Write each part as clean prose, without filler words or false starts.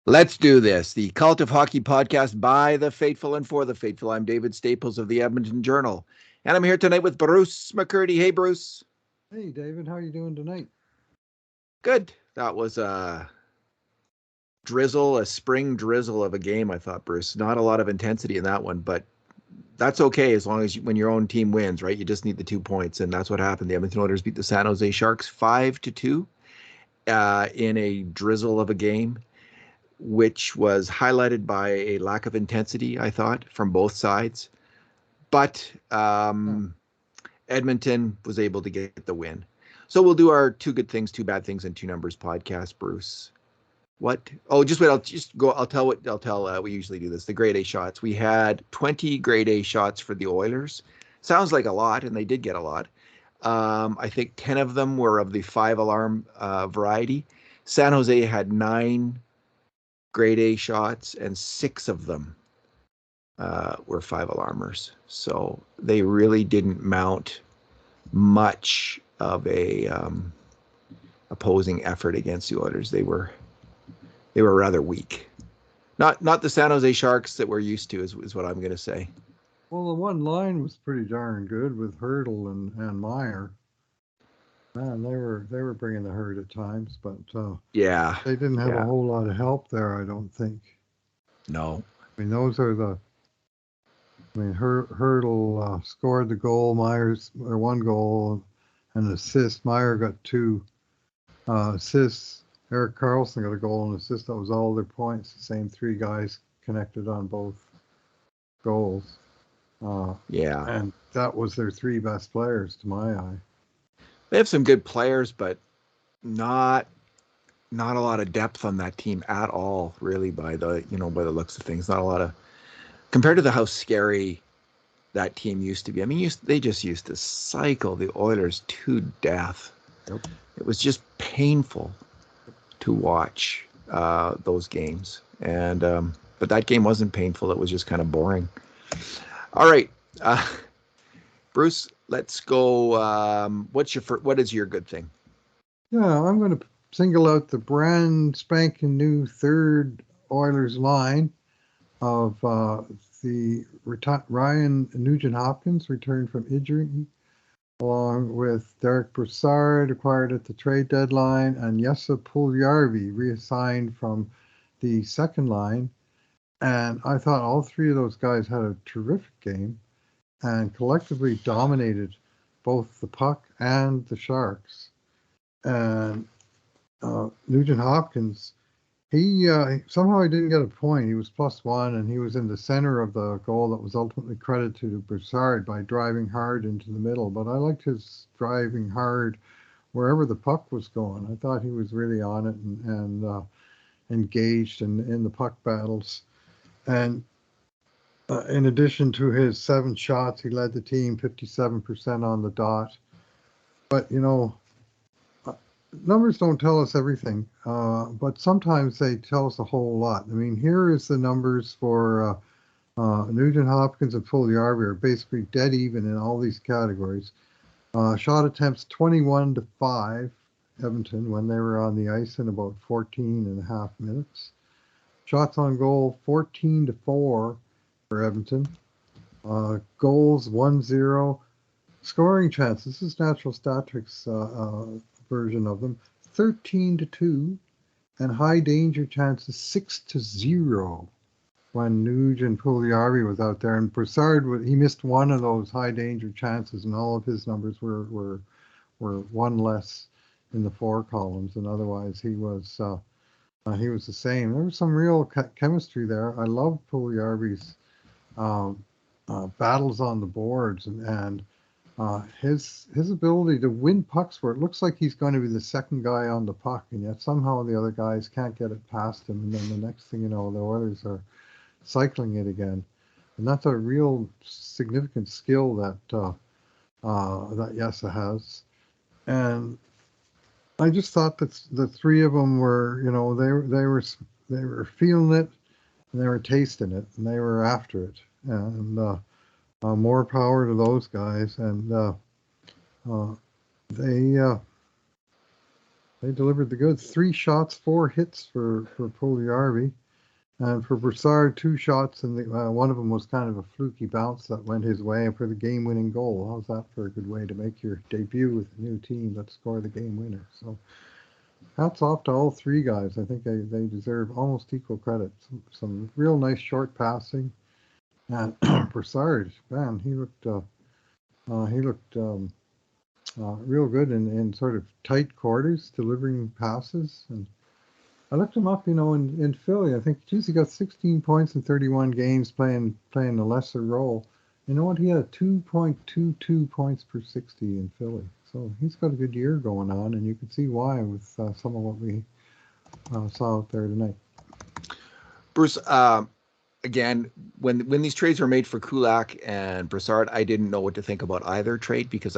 Let's do this. The Cult of Hockey podcast by the faithful and for the faithful. I'm David Staples of the Edmonton Journal, and I'm here tonight with Bruce McCurdy. Hey, Bruce. Hey, David, how are you doing tonight? Good. That was a spring drizzle of a game, I thought, Bruce. Not a lot of intensity in that one, but that's okay as long as when your own team wins, right? You just need the 2 points, and that's what happened. The Edmonton Oilers beat the San Jose Sharks 5-2 in a drizzle of a game, which was highlighted by a lack of intensity, I thought, from both sides. But Edmonton was able to get the win. So we'll do our 2 good things, 2 bad things, and 2 numbers podcast, Bruce. What? Oh, just wait. I'll tell we usually do this. The grade A shots. We had 20 grade A shots for the Oilers. Sounds like a lot, and they did get a lot. I think 10 of them were of the 5-alarm variety. San Jose had 9 grade A shots, and 6 of them were 5-alarmers. So they really didn't mount much of a opposing effort against the Oilers. They were rather weak. Not the San Jose Sharks that we're used to, is what I'm going to say. Well, the one line was pretty darn good with Hurdle and Meyer. Man, they were bringing the hurt at times, but yeah, they didn't have a whole lot of help there, I don't think. No. I mean, Hurdle scored the goal, Myers or 1 goal, and assist. Meyer got 2 assists. Eric Carlson got a goal and assist. That was all their points. The same 3 guys connected on both goals. And that was their 3 best players to my eye. They have some good players, but not a lot of depth on that team at all, really, by the looks of things. Not a lot of, compared to how scary that team used to be. I mean, they just used to cycle the Oilers to death. Yep. It was just painful to watch those games. And but that game wasn't painful. It was just kind of boring. All right, Bruce, let's go. What is your good thing? Yeah, I'm going to single out the brand spanking new 3rd Oilers line of the Ryan Nugent Hopkins returned from injury, along with Derek Brassard, acquired at the trade deadline, and Jesse Puljujarvi, reassigned from the second line. And I thought all 3 of those guys had a terrific game and collectively dominated both the puck and the Sharks. And Nugent Hopkins, he somehow he didn't get a point. He was +1, and he was in the center of the goal that was ultimately credited to Brassard by driving hard into the middle. But I liked his driving hard wherever the puck was going. I thought he was really on it and engaged in the puck battles. And in addition to his 7 shots, he led the team 57% on the dot. But, numbers don't tell us everything, but sometimes they tell us a whole lot. I mean, here is the numbers for Nugent Hopkins and Puljujarvi are basically dead even in all these categories. Shot attempts 21-5, Edmonton, when they were on the ice in about 14 and a half minutes. Shots on goal 14-4 for Edmonton. Goals 1-0. Scoring chances, this is Natural Statistics version of them, 13-2, and high danger chances 6-0 when Nugent Puljujarvi was out there. And Brassard, he missed 1 of those high danger chances, and all of his numbers were 1 less in the 4 columns, and otherwise he was the same. There was some real chemistry there. I love Puljujarvi's battles on the boards and his ability to win pucks where it looks like he's going to be the second guy on the puck, and yet somehow the other guys can't get it past him, and then the next thing you know, the Oilers are cycling it again. And that's a real significant skill that Jesse has. And I just thought that the 3 of them were, they were feeling it, and they were tasting it, and they were after it. And more power to those guys. And they they delivered the goods. 3 shots, 4 hits for Puljujarvi. And for Brassard, 2 shots, and one of them was kind of a fluky bounce that went his way for the game-winning goal. How's that for a good way to make your debut with a new team that score the game winner? So hats off to all 3 guys. I think they deserve almost equal credit. Some real nice short passing. And Brassard, man, he looked real good in sort of tight quarters, delivering passes. And I looked him up, in Philly. I think, he got 16 points in 31 games playing a lesser role. You know what? He had 2.22 points per 60 in Philly. So he's got a good year going on, and you can see why with some of what we saw out there tonight. Bruce, again, when these trades were made for Kulak and Brassard, I didn't know what to think about either trade because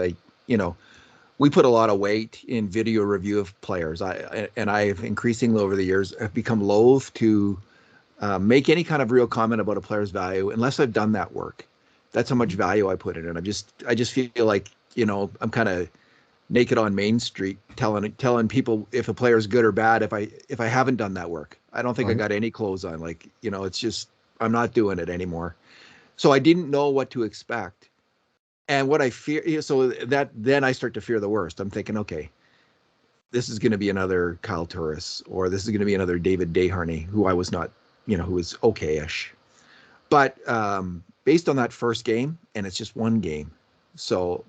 we put a lot of weight in video review of players. I've increasingly over the years have become loath to make any kind of real comment about a player's value unless I've done that work. That's how much value I put in it. I just feel like, I'm kind of naked on Main Street telling people if a player is good or bad if I haven't done that work. I don't think I got any clothes on. It's just I'm not doing it anymore. So I didn't know what to expect. And what I fear, so that then I start to fear the worst. I'm thinking, okay, this is going to be another Kyle Turris, or this is going to be another David Desharnais, who I was not, who was okay-ish. But based on that first game, and it's just one game,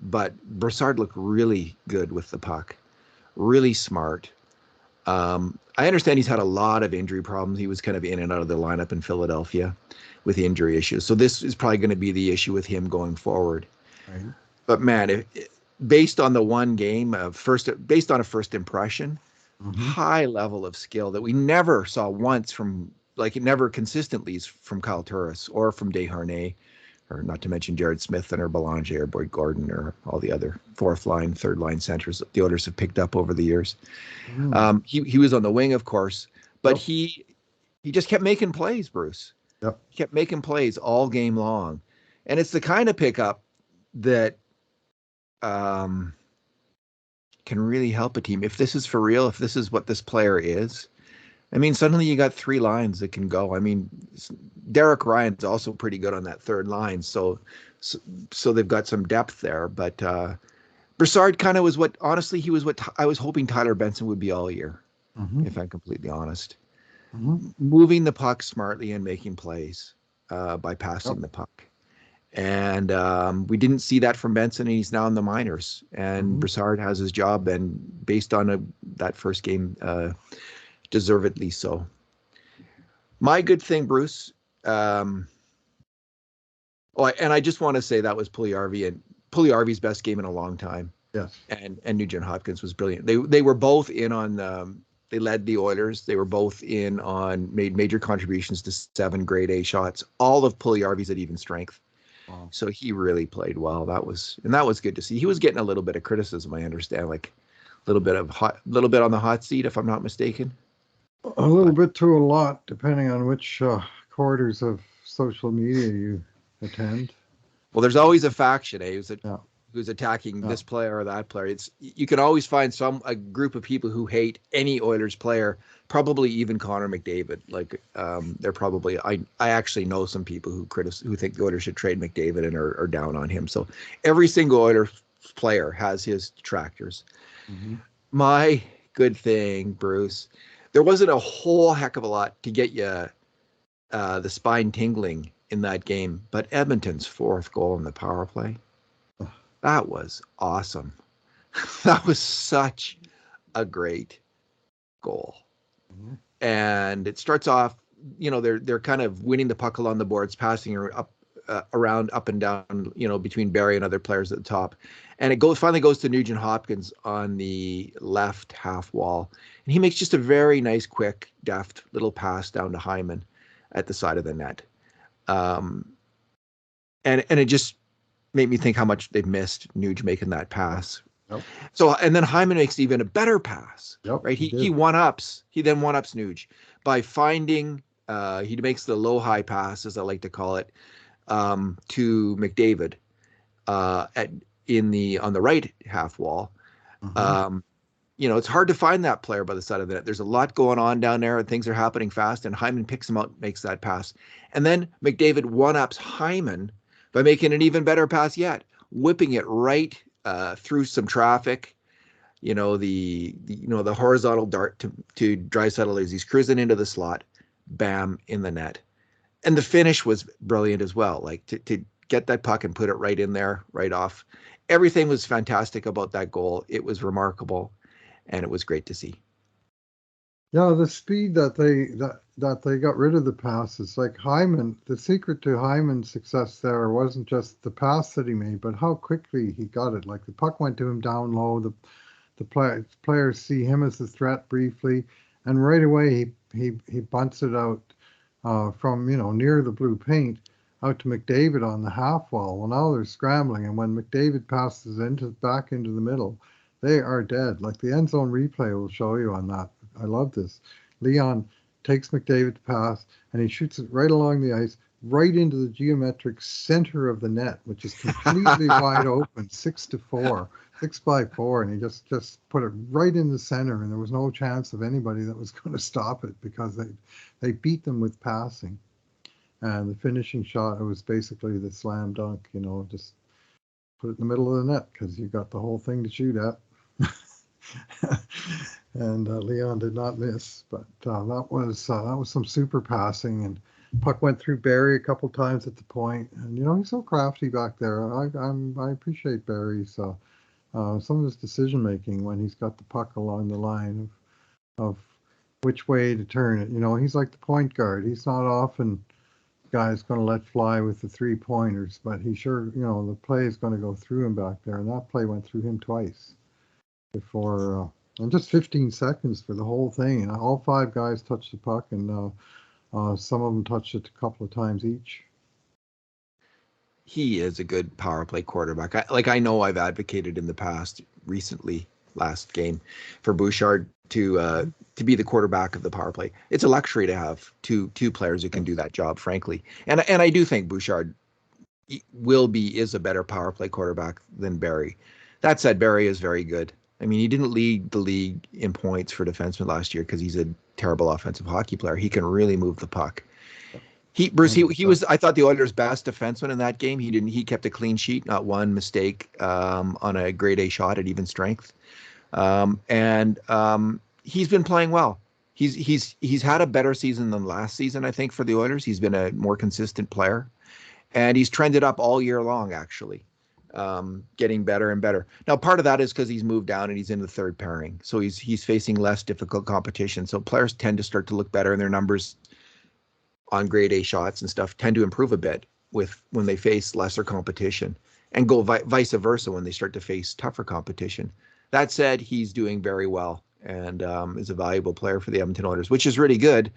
but Brassard looked really good with the puck, really smart. I understand he's had a lot of injury problems. He was kind of in and out of the lineup in Philadelphia with injury issues. So this is probably going to be the issue with him going forward. Right. But man, based on the one game based on a first impression, high level of skill that we never saw once never consistently from Kyle Turris or from Desharnais, or not to mention Jared Smith or Belanger or Boyd Gordon or all the other fourth line, third line centers that the Oilers have picked up over the years. He was on the wing, of course, but he just kept making plays, Bruce. Yep. He kept making plays all game long. And it's the kind of pickup that can really help a team. If this is for real, if this is what this player is, I mean, suddenly you got 3 lines that can go. I mean, Derek Ryan's also pretty good on that third line, so they've got some depth there. But Brassard kind of was honestly, he was what I was hoping Tyler Benson would be all year, if I'm completely honest. Moving the puck smartly and making plays by passing the puck. And we didn't see that from Benson, and he's now in the minors. And Brassard has his job, and based on that first game, deservedly so. My good thing, Bruce. And I just want to say that was Puljujarvi's best game in a long time. Yes. And Nugent Hopkins was brilliant. They were both in on. They led the Oilers. They were both in on, made major contributions to 7 grade A shots. All of Puljujarvi's at even strength. Wow. So he really played well. That was good to see. He was getting a little bit of criticism, I understand, like a little bit on the hot seat, if I'm not mistaken. A little bit to a lot, depending on which quarters of social media you attend. Well, there's always a faction, who's attacking this player or that player. You can always find a group of people who hate any Oilers player, probably even Connor McDavid. Like they're probably I actually know some people who think the Oilers should trade McDavid and are down on him. So every single Oilers player has his detractors. My good thing, Bruce, there wasn't a whole heck of a lot to get you the spine tingling in that game, but Edmonton's 4th goal in the power play. That was awesome. That was such a great goal. And it starts off, they're kind of winning the puck along the boards, passing her up, around, up and down, between Barry and other players at the top. And it finally goes to Nugent Hopkins on the left half wall. And he makes just a very nice, quick, deft little pass down to Hyman at the side of the net. And it just made me think how much they've missed Nuge making that pass. Yep. So, and then Hyman makes even a better pass, right? He then one-ups Nuge by finding, he makes the low-high pass, as I like to call it, to McDavid on the right half wall. it's hard to find that player by the side of the net. There's a lot going on down there, and things are happening fast, and Hyman picks him out, makes that pass. And then McDavid one-ups Hyman by making an even better pass yet, whipping it right through some traffic. The horizontal dart to Draisaitl as he's cruising into the slot, bam, in the net. And the finish was brilliant as well, like to get that puck and put it right in there, right off. Everything was fantastic about that goal. It was remarkable, and it was great to see. Yeah, the speed that they got rid of the passes, like Hyman, the secret to Hyman's success there wasn't just the pass that he made, but how quickly he got it. Like the puck went to him down low, the players see him as the threat briefly, and right away he bunts it out from near the blue paint out to McDavid on the half wall. Well, now they're scrambling, and when McDavid passes back into the middle, they are dead. Like the end zone replay will show you on that. I love this. Leon takes McDavid's pass and he shoots it right along the ice, right into the geometric center of the net, which is completely wide open, 6x4, and he just put it right in the center, and there was no chance of anybody that was going to stop it because they beat them with passing. And the finishing shot, it was basically the slam dunk, just put it in the middle of the net because you got the whole thing to shoot at. And Leon did not miss, but that was some super passing, and puck went through Barry a couple times at the point, and he's so crafty back there. I appreciate Barry's some of his decision making when he's got the puck along the line of which way to turn it. He's like the point guard. He's not often guy's going to let fly with the 3-pointers, but he sure, the play is going to go through him back there, and that play went through him twice before, and just 15 seconds for the whole thing. And all 5 guys touched the puck, and some of them touched it a couple of times each. He is a good power play quarterback. I know I've advocated in the past, recently, last game, for Bouchard to be the quarterback of the power play. It's a luxury to have two players who can do that job, frankly. And I do think Bouchard is a better power play quarterback than Barry. That said, Barry is very good. I mean, he didn't lead the league in points for defensemen last year because he's a terrible offensive hockey player. He can really move the puck. He was, I thought, the Oilers' best defenseman in that game. He kept a clean sheet, not one mistake on a grade A shot at even strength. And he's been playing well. He's had a better season than last season, I think, for the Oilers. He's been a more consistent player, and he's trended up all year long, actually, getting better and better. Now, part of that is because he's moved down and he's in the third pairing, so he's facing less difficult competition. So players tend to start to look better, and their numbers on grade A shots and stuff tend to improve a bit when they face lesser competition, and go vice versa when they start to face tougher competition. That said, he's doing very well and is a valuable player for the Edmonton Oilers, which is really good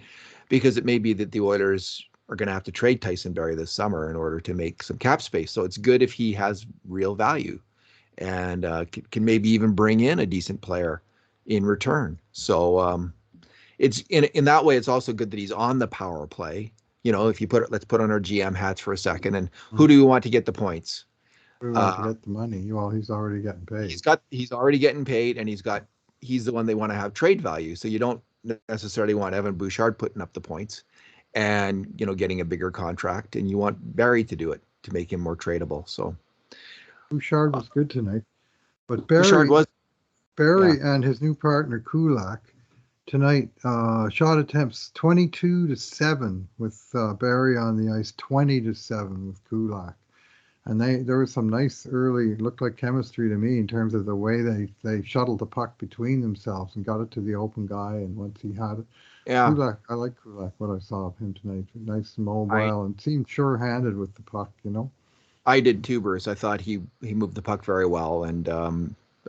because it may be that the Oilers are going to have to trade Tyson Barrie this summer in order to make some cap space. So it's good if he has real value and can maybe even bring in a decent player in return. So it's in that way, it's also good that he's on the power play. If you let's put on our GM hats for a second, and who do you want to get the points? We want to get the money. Well, he's already getting paid. He's already getting paid, and he's the one they want to have trade value. So you don't necessarily want Evan Bouchard putting up the points and getting a bigger contract, and you want Barrie to do it to make him more tradable. So Bouchard was good tonight, but Barrie and his new partner Kulak tonight, shot attempts 22-7 with Barrie on the ice, 20-7 with Kulak. And there was some nice early, looked like chemistry to me in terms of the way they shuttled the puck between themselves and got it to the open guy. And once he had it, Kulak, I like Kulak, what I saw of him tonight. Nice and mobile and seemed sure-handed with the puck, I did too, Bruce. I thought he moved the puck very well, and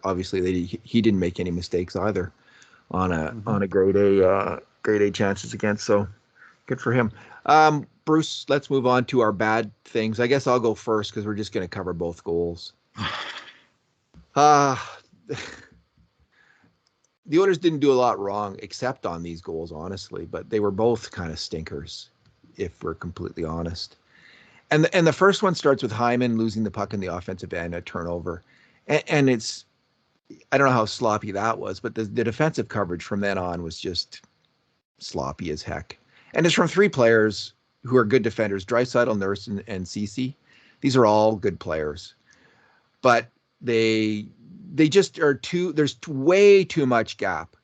obviously he didn't make any mistakes either on a grade A chances against. So good for him. Bruce, let's move on to our bad things. I guess I'll go first because we're just going to cover both goals. The Oilers didn't do a lot wrong except on these goals, honestly, but they were both kind of stinkers, if we're completely honest. And the first one starts with Hyman losing the puck in the offensive end, a turnover, and it's I don't know how sloppy that was, but the defensive coverage from then on was just sloppy as heck. And it's from three players who are good defenders: Draisaitl, Nurse, and Ceci. These are all good players, but they just are too. There's way too much gap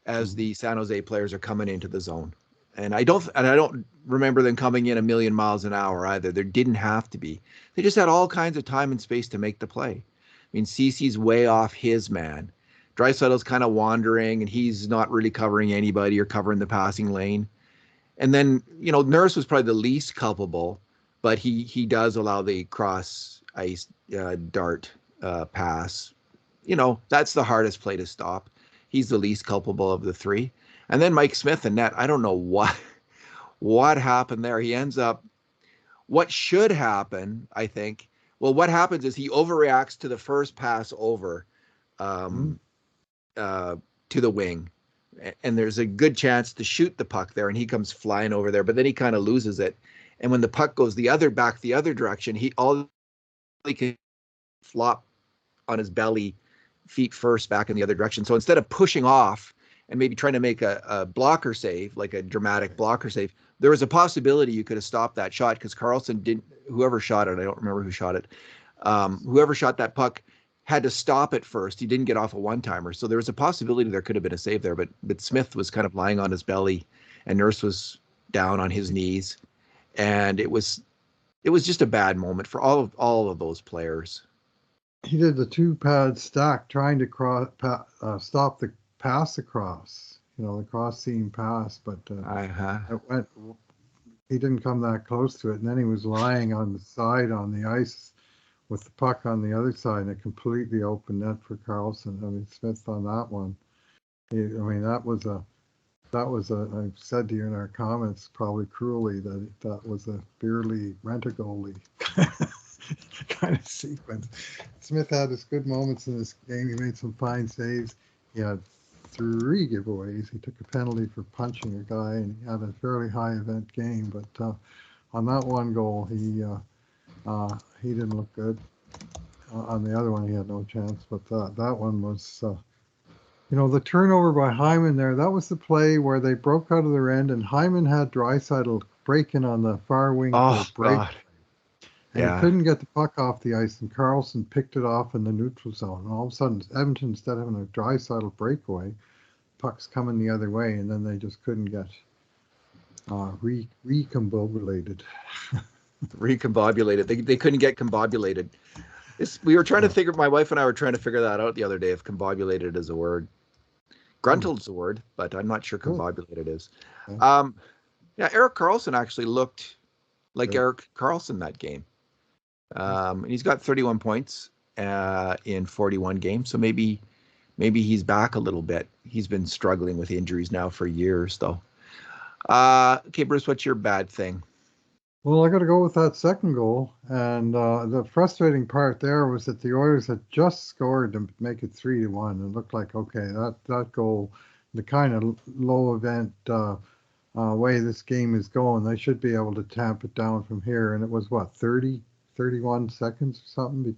as the San Jose players are coming into the zone, and I don't remember them coming in a million miles an hour either. There didn't have to be. They just had all kinds of time and space to make the play. I mean, Ceci's way off his man. Draisaitl's kind of wandering, and he's not really covering anybody or covering the passing lane. And then, Nurse was probably the least culpable, but he does allow the cross ice dart pass. That's the hardest play to stop. He's the least culpable of the three. And then Mike Smith and net. I don't know what happened there. He ends up, what should happen, I think. Well, what happens is he overreacts to the first pass over to the wing. And there's a good chance to shoot the puck there, and he comes flying over there, but then he kind of loses it. And when the puck goes the other direction, he can flop on his belly, feet first, back in the other direction. So instead of pushing off and maybe trying to make a blocker save, like a dramatic blocker save, there was a possibility you could have stopped that shot because Carlson didn't. Whoever shot it, I don't remember who shot it. Whoever shot that puck had to stop it first. He didn't get off a one-timer. So there was a possibility there could have been a save there, but Smith was kind of lying on his belly and Nurse was down on his knees. And it was just a bad moment for all of those players. He did the two-pad stack trying to stop the pass across, the cross-seam pass, but he didn't come that close to it. And then he was lying on the side on the ice with the puck on the other side, and a completely open net for Carlson. I mean, Smith on that one. That was I said to you in our comments, probably cruelly, that was a barely rent-a-goalie kind of sequence. Smith had his good moments in this game. He made some fine saves. He had 3 giveaways. He took a penalty for punching a guy, and he had a fairly high event game. But on that one goal, he didn't look good. On the other one, he had no chance. But that one was, the turnover by Hyman there. That was the play where they broke out of their end, and Hyman had Draisaitl breaking on the far wing for a break. God. And he couldn't get the puck off the ice, and Carlson picked it off in the neutral zone. And all of a sudden, Edmonton, instead of having a Draisaitl breakaway, puck's coming the other way, and then they just couldn't get recombobulated. Recombobulated. They couldn't get combobulated. We were trying to figure. My wife and I were trying to figure that out the other day. If combobulated is a word, gruntled's a word, but I'm not sure combobulated is. Erik Carlson actually looked like Erik Carlson that game. And he's got 31 points in 41 games, so maybe he's back a little bit. He's been struggling with injuries now for years, though. Okay, Bruce, what's your bad thing? Well, I got to go with that second goal, and the frustrating part there was that the Oilers had just scored to make it 3-1. It looked like, okay, that goal, the kind of low event way this game is going, they should be able to tamp it down from here. And it was 31 seconds or something,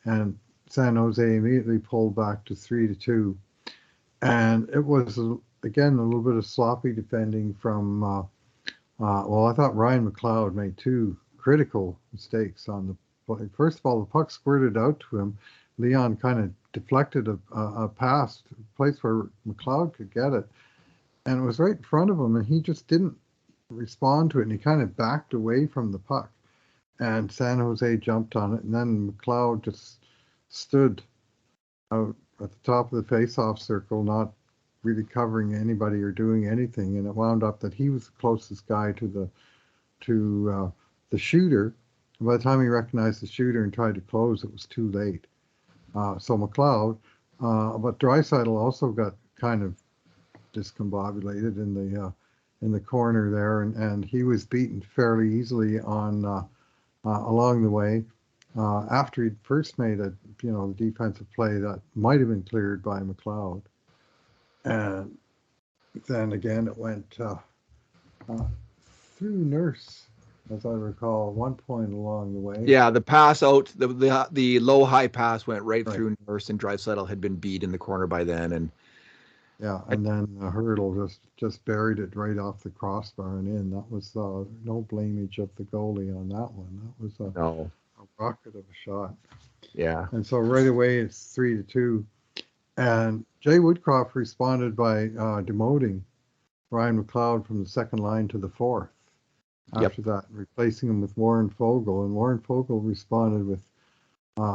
and San Jose immediately pulled back to 3-2. And it was again a little bit of sloppy defending from I thought Ryan McLeod made 2 critical mistakes on the play. First of all, the puck squirted out to him. Leon kind of deflected a pass to a place where McLeod could get it, and it was right in front of him, and he just didn't respond to it, and he kind of backed away from the puck. And San Jose jumped on it, and then McLeod just stood out at the top of the face-off circle, not really covering anybody or doing anything. And it wound up that he was the closest guy to the shooter. And by the time he recognized the shooter and tried to close, it was too late. So McLeod, but Draisaitl also got kind of discombobulated in the corner there, and he was beaten fairly easily on. Along the way, after he'd first made a defensive play that might have been cleared by McLeod, and then again it went through Nurse as I recall, one point along the way. Yeah, the pass out, the low high pass went right Right. through Nurse, and Draisaitl had been beat in the corner by then, and Yeah, and then the hurdle just buried it right off the crossbar and in. That was no blamage of the goalie on that one. That was no, a rocket of a shot. yeah, And so right away it's 3-2. And Jay Woodcroft responded by demoting Ryan McLeod from the second line to the fourth. yep, After that, replacing him with Warren Fogle, and Warren Fogle responded with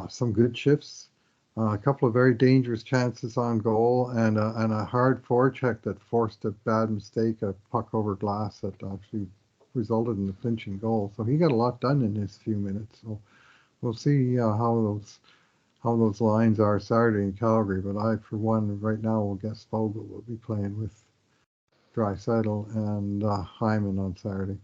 some good shifts, a couple of very dangerous chances on goal, and a hard forecheck that forced a bad mistake, a puck over glass that actually resulted in the clinching goal. So he got a lot done in his few minutes. So we'll see how those lines are Saturday in Calgary. But I, for one, right now will guess Fogle will be playing with Draisaitl and Hyman on Saturday.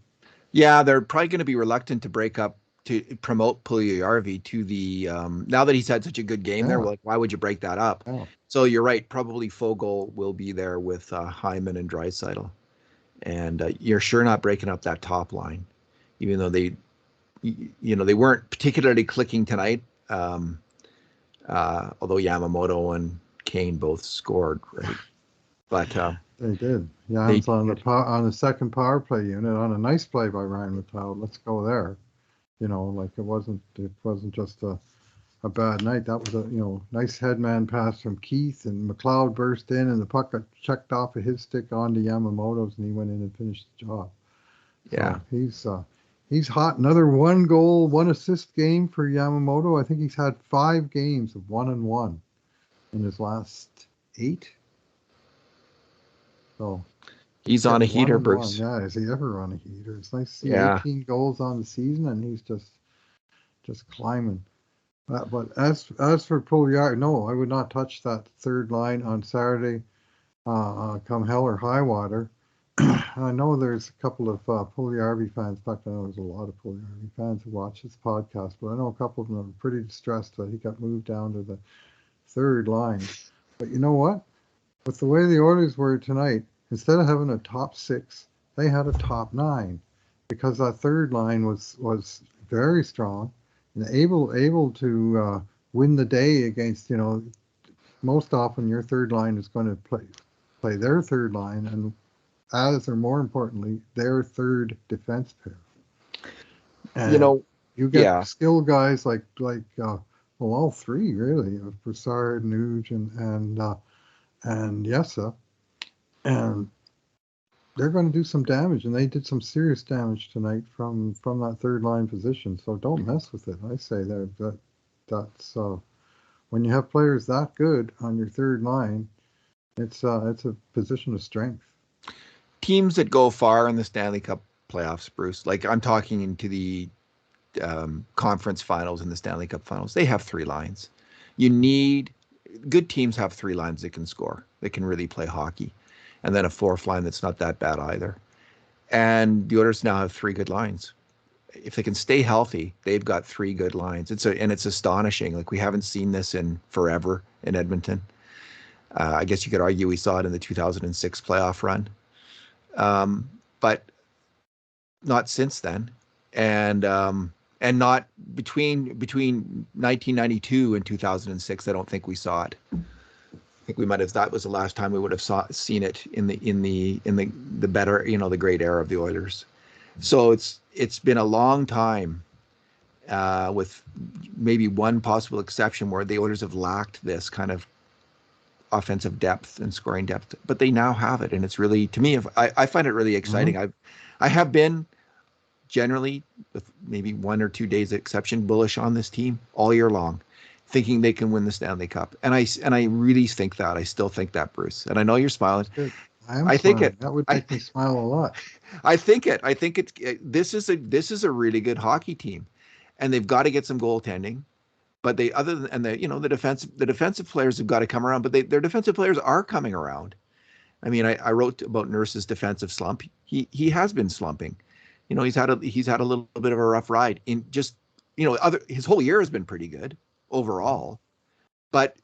yeah. They're probably going to be reluctant to break up to promote Puljujarvi to the now that he's had such a good game there. Yeah, Like, why would you break that up? yeah. So you're right. Probably Fogle will be there with Hyman and Draisaitl, and you're sure not breaking up that top line, even though they weren't particularly clicking tonight. Although Yamamoto and Kane both scored, right? But They did. they Jan's on the second power play unit on a nice play by Ryan McLeod. Let's go there. Like it wasn't just a bad night. That was a nice headman pass from Keith, and McLeod burst in, and the puck got checked off of his stick onto Yamamoto's, and he went in and finished the job. yeah. So he's hot. Another 1 goal, 1 assist game for Yamamoto. I think he's had 5 games of 1-1 in his last 8. So He's on a heater, 1-1. Bruce. Yeah, is he ever on a heater? It's nice to see Yeah. 18 goals on the season, and he's just climbing. But as for Puljujarvi, no, I would not touch that third line on Saturday, come hell or high water. I know there's a couple of Puljujarvi fans. In fact, I know there's a lot of Puljujarvi fans who watch this podcast, but I know a couple of them are pretty distressed that he got moved down to the third line. But you know what? With the way the Oilers were tonight, instead of having a top 6, they had a top 9, because that third line was very strong and able to win the day against, most often your third line is going to play their third line, and as or more importantly, their third defense pair. And you get Yeah. skilled guys like all three really, of Brassard, Nugent, and Yessa, and they're going to do some damage, and they did some serious damage tonight from that third line position. So don't mess with it. I say that's when you have players that good on your third line, it's a position of strength. Teams that go far in the Stanley Cup playoffs, Bruce, like I'm talking into the conference finals and the Stanley Cup finals, they have 3 lines. Good teams have 3 lines that can score, that can really play hockey, and then a 4th line that's not that bad either. And the Oilers now have 3 good lines. If they can stay healthy, they've got 3 good lines. It's astonishing. Like, we haven't seen this in forever in Edmonton. I guess you could argue we saw it in the 2006 playoff run, but not since then. And not between 1992 and 2006. I don't think we saw it. I think we might have. That was the last time we would have seen it in the better, the great era of the Oilers. So it's been a long time, with maybe one possible exception where the Oilers have lacked this kind of offensive depth and scoring depth, but they now have it, and it's really, to me, I find it really exciting. Mm-hmm. I have been generally, with maybe 1 or 2 days exception, bullish on this team all year long, thinking they can win the Stanley Cup. And I really think that. I still think that, Bruce. And I know you're smiling. Good. I think smiling. it. That would make me smile a lot. I think it. I think this is a really good hockey team, and they've got to get some goaltending. But the defensive players have got to come around. But their defensive players are coming around. I mean, I wrote about Nurse's defensive slump. He has been slumping. He's had a little bit of a rough ride in just, his whole year has been pretty good overall. But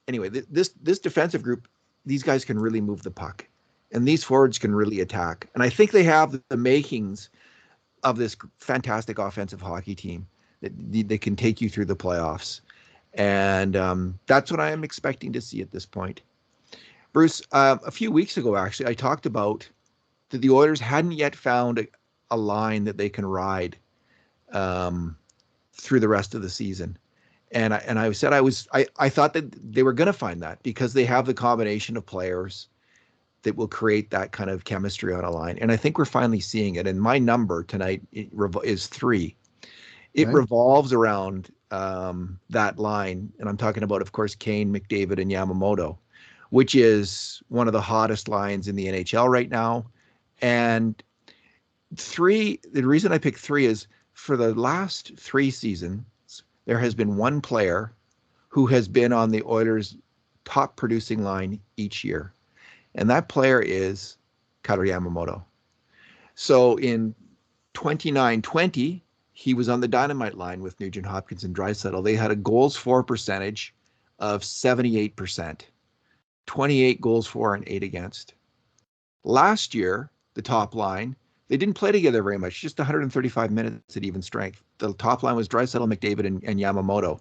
anyway, this defensive group, these guys can really move the puck, and these forwards can really attack. And I think they have the makings of this fantastic offensive hockey team that can take you through the playoffs. And that's what I am expecting to see at this point. Bruce, a few weeks ago, actually, I talked about that the Oilers hadn't yet found a line that they can ride through the rest of the season. And I said I thought that they were going to find that because they have the combination of players that will create that kind of chemistry on a line. And I think we're finally seeing it. And my number tonight is 3. It revolves around that line. And I'm talking about, of course, Kane, McDavid, and Yamamoto, which is one of the hottest lines in the NHL right now. And 3, the reason I picked 3 is for the last 3 seasons, there has been one player who has been on the Oilers' top producing line each year. And that player is Kailer Yamamoto. So in 29-20, he was on the dynamite line with Nugent Hopkins and Draisaitl. They had a goals for percentage of 78%, 28 goals for and 8 against. Last year, the top line, they didn't play together very much, just 135 minutes at even strength. The top line was Draisaitl, McDavid, and Yamamoto.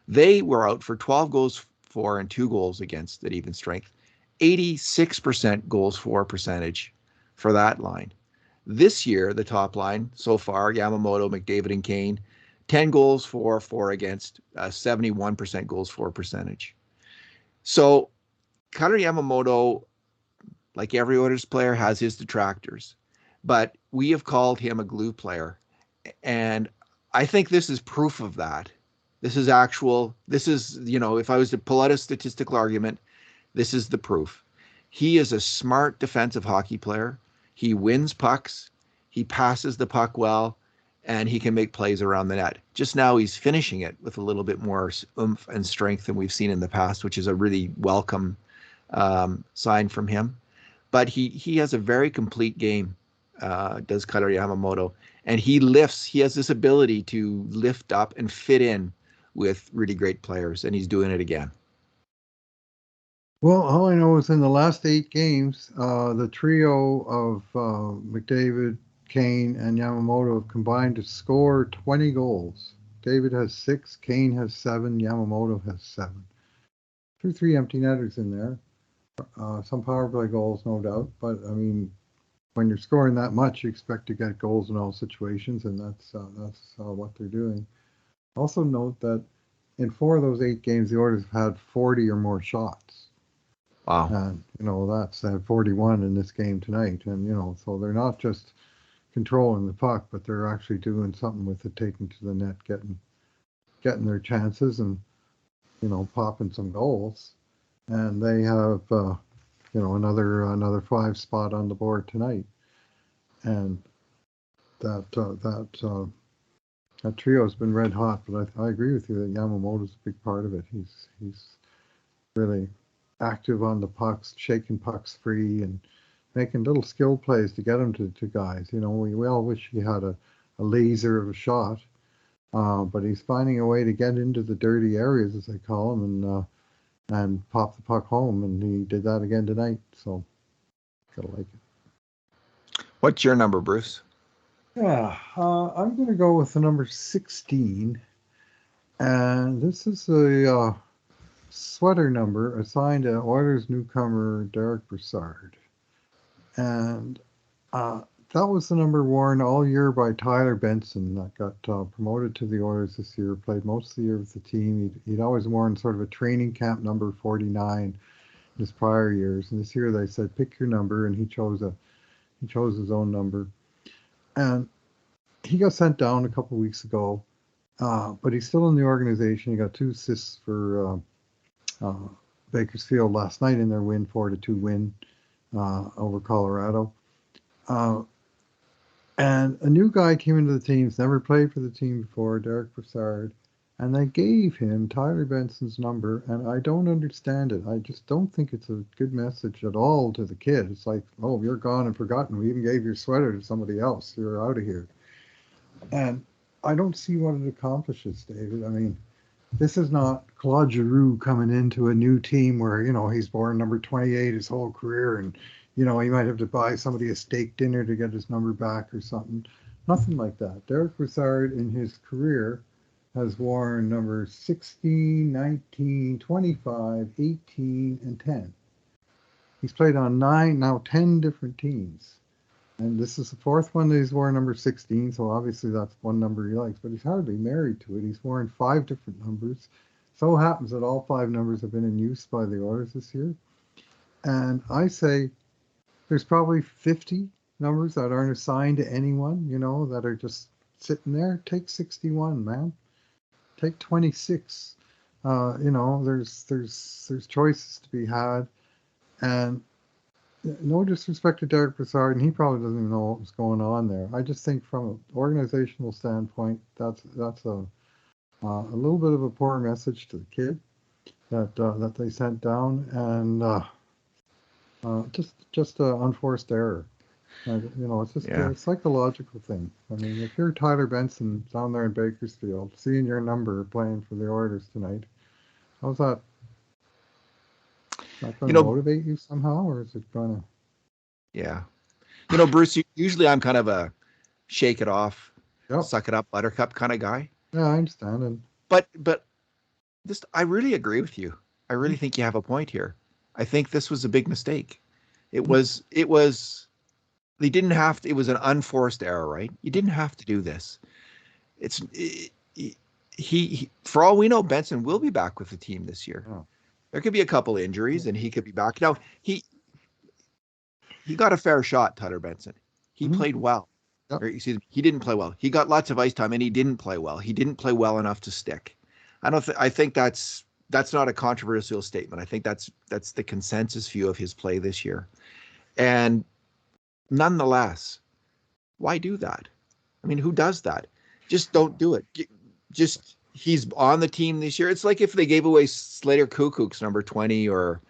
They were out for 12 goals for and 2 goals against at even strength. 86% goals for percentage for that line. This year, the top line so far, Yamamoto, McDavid, and Kane, 10 goals for, 4 against, 71% goals for percentage. So Kailer Yamamoto, like every Oilers player, has his detractors, but we have called him a glue player. And I think this is proof of that. This is, if I was to pull out a statistical argument, this is the proof. He is a smart defensive hockey player. He wins pucks. He passes the puck well, and he can make plays around the net. Just now he's finishing it with a little bit more oomph and strength than we've seen in the past, which is a really welcome sign from him. But he has a very complete game, does Kailer Yamamoto. And he has this ability to lift up and fit in with really great players, and he's doing it again. Well, all I know is in the last 8 games, the trio of McDavid, Kane, and Yamamoto have combined to score 20 goals. David has 6, Kane has 7, Yamamoto has 7. 3 empty netters in there. Some power play goals, no doubt. But, I mean, when you're scoring that much, you expect to get goals in all situations, and that's what they're doing. Also note that in 4 of those 8 games, the Oilers have had 40 or more shots. Wow. And, that's 41 in this game tonight. And, so they're not just controlling the puck, but they're actually doing something with it, taking to the net, getting their chances and, popping some goals. And they have, another 5 spot on the board tonight. And that trio has been red hot, but I agree with you that Yamamoto's a big part of it. He's really active on the pucks, shaking pucks free, and making little skill plays to get them to guys. We all wish he had a laser of a shot, but he's finding a way to get into the dirty areas, as they call them, and pop the puck home, and he did that again tonight. So, gotta like it. What's your number, Bruce? Yeah, I'm going to go with the number 16, and this is a sweater number assigned to Oilers newcomer Derek Brassard. And that was the number worn all year by Tyler Benson that got promoted to the Oilers this year, played most of the year with the team. He'd always worn sort of a training camp number 49 in his prior years. And this year they said, pick your number, and he chose his own number. And he got sent down a couple of weeks ago, but he's still in the organization. He got 2 assists for Bakersfield last night in their 4-2 win over Colorado. And a new guy came into the team. He's never played for the team before, Derek Brassard, and they gave him Tyler Benson's number, and I don't understand it. I just don't think it's a good message at all to the kid. It's like, oh, you're gone and forgotten. We even gave your sweater to somebody else. You're out of here. And I don't see what it accomplishes, David. I mean, this is not Claude Giroux coming into a new team where, he's born number 28 his whole career, and, he might have to buy somebody a steak dinner to get his number back or something. Nothing like that. Derek Brassard in his career has worn numbers 16, 19, 25, 18, and 10. He's played on 9, now 10 different teams. And this is the fourth one that he's worn number 16, so obviously that's one number he likes, but he's hardly married to it. He's worn 5 different numbers. So happens that all 5 numbers have been in use by the Oilers this year. And I say there's probably 50 numbers that aren't assigned to anyone, that are just sitting there. Take 61, man. Take 26. There's choices to be had. And no disrespect to Derek Brassard, and he probably doesn't even know what was going on there. I just think from an organizational standpoint, that's a little bit of a poor message to the kid that they sent down, and just an unforced error. It's just a psychological thing. I mean, if you're Tyler Benson down there in Bakersfield, seeing your number playing for the Oilers tonight, how's that? Is that going to motivate you somehow, or is it going to? Yeah. Bruce, usually I'm kind of a shake it off, suck it up, buttercup kind of guy. Yeah, I understand. But this, I really agree with you. I really think you have a point here. I think this was a big mistake. It was, they didn't have to, it was an unforced error, right? You didn't have to do this. He for all we know, Benson will be back with the team this year. Oh. There could be a couple injuries and he could be back. Now, he got a fair shot, Tyler Benson. He played well. Yep. Or, excuse me, he didn't play well. He got lots of ice time and he didn't play well. He didn't play well enough to stick. I think that's not a controversial statement. I think that's the consensus view of his play this year. And nonetheless, why do that? I mean, who does that? Just don't do it. He's on the team this year. It's like if they gave away Slater Kukuk's number 20 or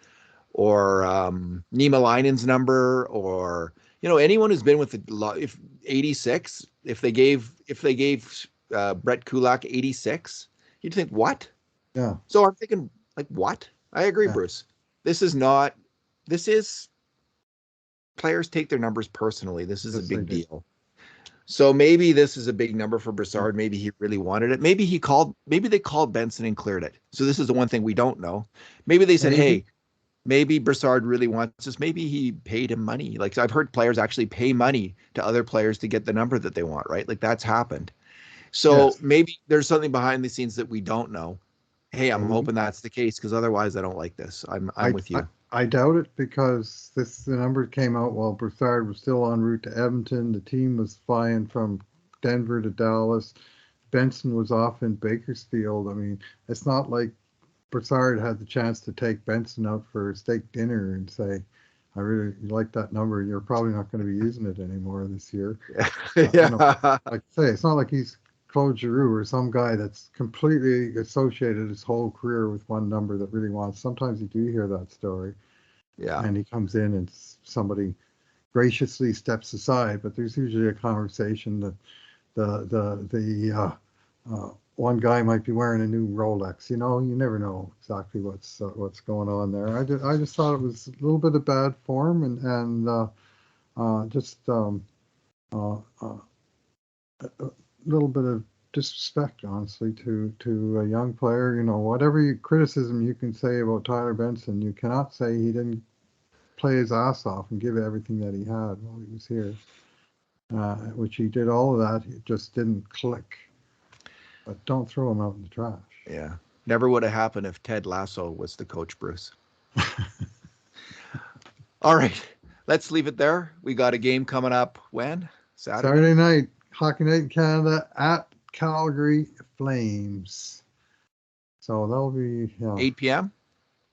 Nima Linen's number, or anyone who's been with if 86, if they gave Brett Kulak 86, you'd think, what? Yeah. So I'm thinking, like, what? I agree, Bruce. This is players take their numbers personally. This is a big deal. So maybe this is a big number for Brassard. Maybe he really wanted it. Maybe they called Benson and cleared it. So this is the one thing we don't know. Maybe they said, hey, maybe Brassard really wants this. Maybe he paid him money. Like, I've heard players actually pay money to other players to get the number that they want, right? Like, that's happened. So maybe there's something behind the scenes that we don't know. Hey, I'm hoping that's the case, because otherwise I don't like this. I'm with you. I doubt it, because the number came out while Brassard was still en route to Edmonton. The team was flying from Denver to Dallas. Benson was off in Bakersfield. I mean, it's not like Brassard had the chance to take Benson out for a steak dinner and say, I really like that number. You're probably not going to be using it anymore this year. Yeah. Like I say, it's not like he's Claude Giroux or some guy that's completely associated his whole career with one number that really wants. Sometimes you do hear that story. Yeah. And he comes in and somebody graciously steps aside, but there's usually a conversation that the one guy might be wearing a new Rolex. You never know exactly what's going on there. I just thought it was a little bit of bad form and just a little bit of disrespect, honestly, to a young player. Whatever criticism you can say about Tyler Benson, you cannot say he didn't play his ass off and give everything that he had while he was here, which he did all of that. It just didn't click. But don't throw him out in the trash. Yeah. Never would have happened if Ted Lasso was the coach, Bruce. All right. Let's leave it there. We got a game coming up when? Saturday night. Hockey Night in Canada at Calgary Flames. So that'll be 8 p.m.?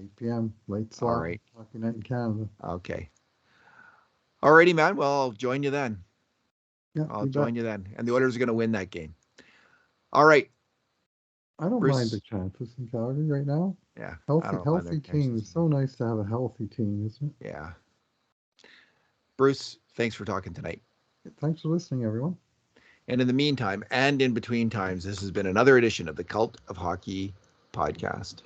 8 p.m. late slot. All right. Hockey Night in Canada. Okay. All righty, man. Well, I'll join you then. Yeah, I'll join you then. And the Oilers are going to win that game. All right. I don't mind the chances in Calgary right now. Yeah. Healthy team. It's so nice to have a healthy team, isn't it? Yeah. Bruce, thanks for talking tonight. Thanks for listening, everyone. And in the meantime, and in between times, this has been another edition of the Cult of Hockey podcast.